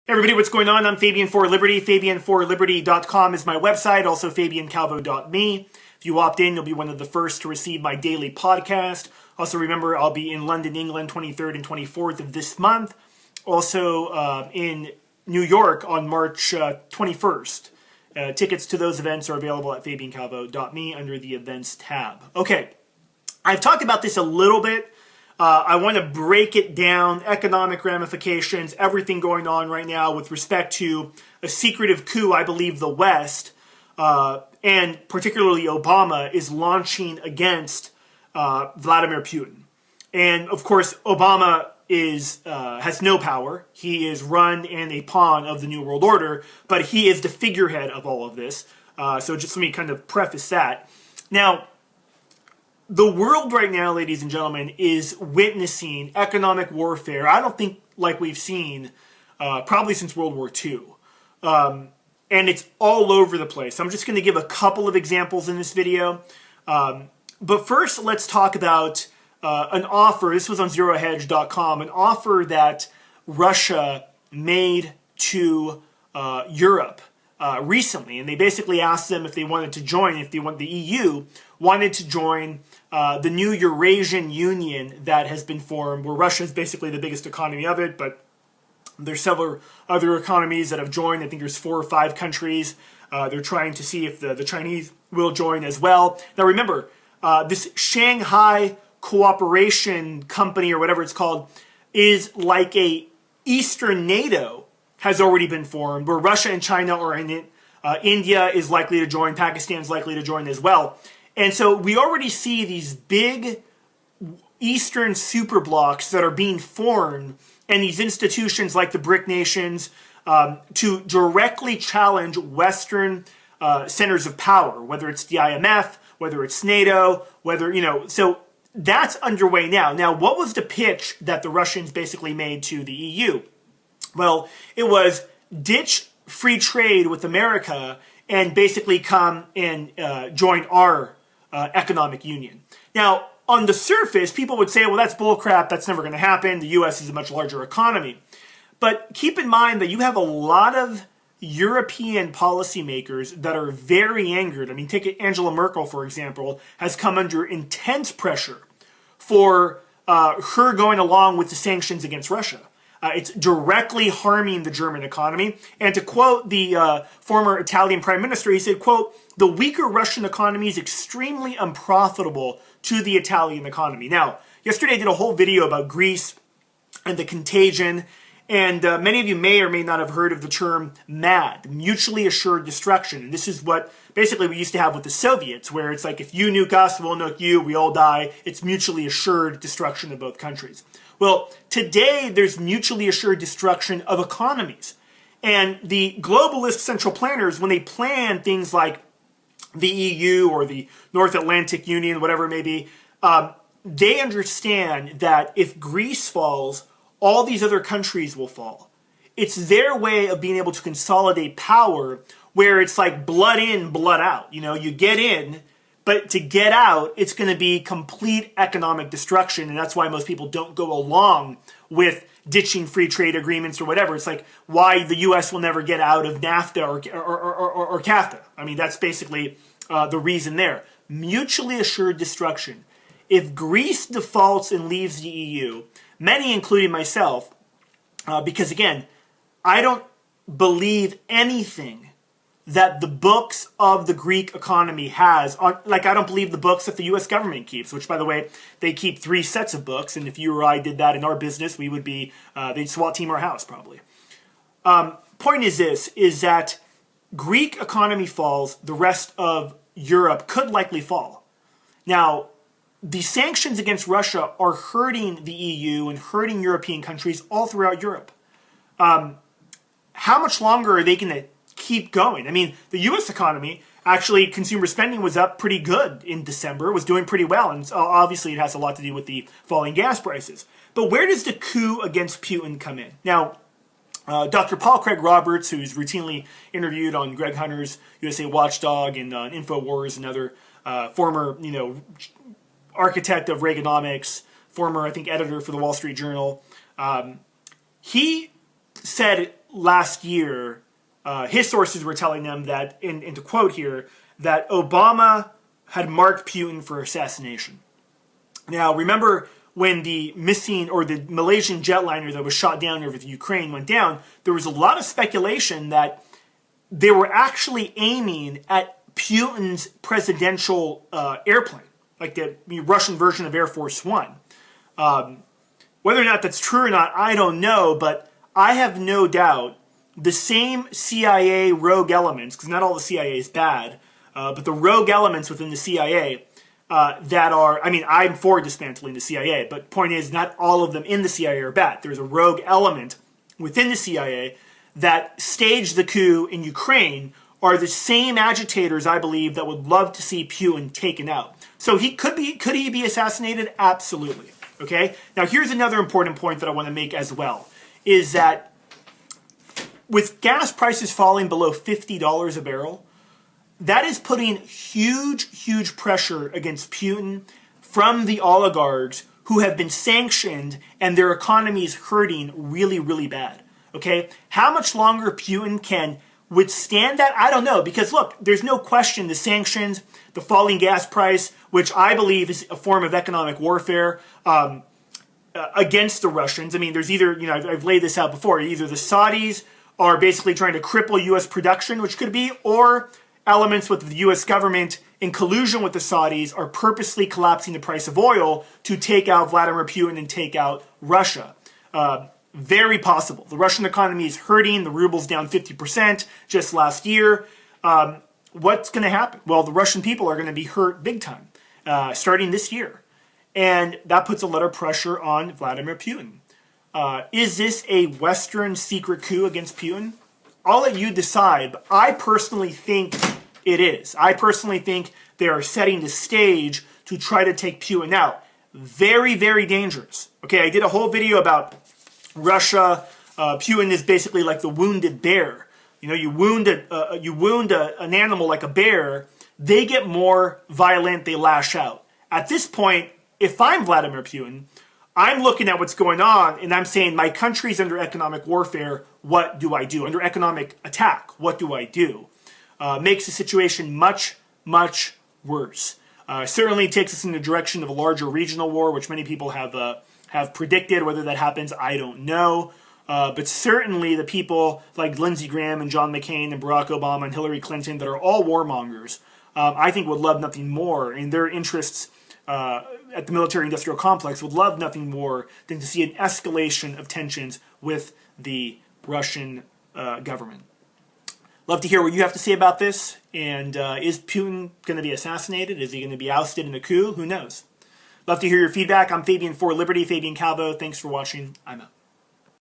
Hey everybody, what's going on? I'm Fabian for Liberty. FabianForLiberty.com is my website, also FabianCalvo.me. If you opt in, you'll be one of the first to receive my daily podcast. Also remember, I'll be in London, England, 23rd and 24th of this month. Also in New York on March 21st. Tickets to those events are available at FabianCalvo.me under the events tab. Okay, I've talked about this a little bit. I want to break it down, economic ramifications, everything going on right now with respect to a secretive coup I believe the West, and particularly Obama, is launching against Vladimir Putin. And of course, Obama has no power. He is run and a pawn of the New World Order, but he is the figurehead of all of this. So just let me kind of preface that. Now, the world right now, ladies and gentlemen, is witnessing economic warfare, I don't think like we've seen probably since World War II. And it's all over the place. I'm just going to give a couple of examples in this video. But first, let's talk about an offer. This was on zerohedge.com, an offer that Russia made to Europe recently. And they basically asked them if they wanted to join, if they want the EU wanted to join the new Eurasian Union that has been formed, where Russia is basically the biggest economy of it, but there's several other economies that have joined. I think there's 4 or 5 countries. They're trying to see if the Chinese will join as well. Now remember, this Shanghai Cooperation Company, or whatever it's called, is like a Eastern NATO has already been formed, where Russia and China are in it. India is likely to join. Pakistan is likely to join as well. And so we already see these big Eastern superblocks that are being formed, and these institutions like the BRIC nations to directly challenge Western centers of power, whether it's the IMF, whether it's NATO, so that's underway now. Now, what was the pitch that the Russians basically made to the EU? Well, it was ditch free trade with America and basically come and join our economic union. Now, on the surface, people would say, well, that's bullcrap. That's never going to happen. The U.S. is a much larger economy. But keep in mind that you have a lot of European policymakers that are very angered. I mean, take Angela Merkel, for example, has come under intense pressure for her going along with the sanctions against Russia. It's directly harming the German economy. And to quote the former Italian prime minister, he said, quote, "The weaker Russian economy is extremely unprofitable to the Italian economy." Now, yesterday I did a whole video about Greece and the contagion. And many of you may or may not have heard of the term MAD, mutually assured destruction. And this is what basically we used to have with the Soviets, where it's like if you nuke us, we'll nuke you, we all die. It's mutually assured destruction of both countries. Well, today there's mutually assured destruction of economies. And the globalist central planners, when they plan things like the EU or the North Atlantic Union, whatever it may be, they understand that if Greece falls, all these other countries will fall. It's their way of being able to consolidate power, where it's like blood in, blood out. You know, you get in, but to get out, it's going to be complete economic destruction. And that's why most people don't go along with ditching free trade agreements or whatever. It's like why the U.S. will never get out of NAFTA or CAFTA. I mean, that's basically the reason there. Mutually assured destruction. If Greece defaults and leaves the EU, many, including myself, because again, I don't believe anything that the books of the Greek economy has. Like, I don't believe the books that the U.S. government keeps, which, by the way, they keep 3 sets of books, and if you or I did that in our business, we would be, they'd SWAT team our house, probably. Point is this, is that Greek economy falls, the rest of Europe could likely fall. Now, the sanctions against Russia are hurting the EU and hurting European countries all throughout Europe. How much longer are they going to keep going? I mean, the U.S. economy, actually, consumer spending was up pretty good in December, was doing pretty well, and obviously it has a lot to do with the falling gas prices. But where does the coup against Putin come in? Now, Dr. Paul Craig Roberts, who's routinely interviewed on Greg Hunter's USA Watchdog and InfoWars and other former, architect of Reaganomics, former, I think, editor for the Wall Street Journal, he said last year, his sources were telling them that, and to quote here, that Obama had marked Putin for assassination. Now, remember when the missing, or the Malaysian jetliner that was shot down over the Ukraine went down, there was a lot of speculation that they were actually aiming at Putin's presidential airplane, like the Russian version of Air Force One. Whether or not that's true or not, I don't know, but I have no doubt the same CIA rogue elements, because not all the CIA is bad, but the rogue elements within the CIA that are, I mean, I'm for dismantling the CIA, but point is, not all of them in the CIA are bad. There's a rogue element within the CIA that staged the coup in Ukraine are the same agitators, I believe, that would love to see Putin taken out. So could he be assassinated? Absolutely. Okay? Now, here's another important point that I want to make as well, is that with gas prices falling below $50 a barrel, that is putting huge pressure against Putin from the oligarchs who have been sanctioned and their economy is hurting really bad. Okay? How much longer Putin can withstand that? I don't know, because look, there's no question the sanctions, the falling gas price, which I believe is a form of economic warfare against the Russians. I mean, there's either, I've laid this out before, either the Saudis are basically trying to cripple U.S. production, which could be, or elements with the U.S. government in collusion with the Saudis are purposely collapsing the price of oil to take out Vladimir Putin and take out Russia. Very possible. The Russian economy is hurting. The ruble's down 50% just last year. What's going to happen? Well, the Russian people are going to be hurt big time starting this year. And that puts a lot of pressure on Vladimir Putin. Is this a Western secret coup against Putin? I'll let you decide, but I personally think it is. I personally think they are setting the stage to try to take Putin out. Very dangerous. Okay, I did a whole video about Russia. Putin is basically like the wounded bear. You wound an animal like a bear, they get more violent, they lash out. At this point, if I'm Vladimir Putin, I'm looking at what's going on and I'm saying my country's under economic warfare, what do I do? Under economic attack, what do I do? Makes the situation much worse. Certainly takes us in the direction of a larger regional war, which many people have predicted. Whether that happens, I don't know. But certainly the people like Lindsey Graham and John McCain and Barack Obama and Hillary Clinton that are all warmongers, I think would love nothing more, and their interests at the military-industrial complex would love nothing more than to see an escalation of tensions with the Russian government. Love to hear what you have to say about this. And is Putin going to be assassinated? Is he going to be ousted in a coup? Who knows? Love to hear your feedback. I'm Fabian for Liberty, Fabian Calvo. Thanks for watching. I'm out.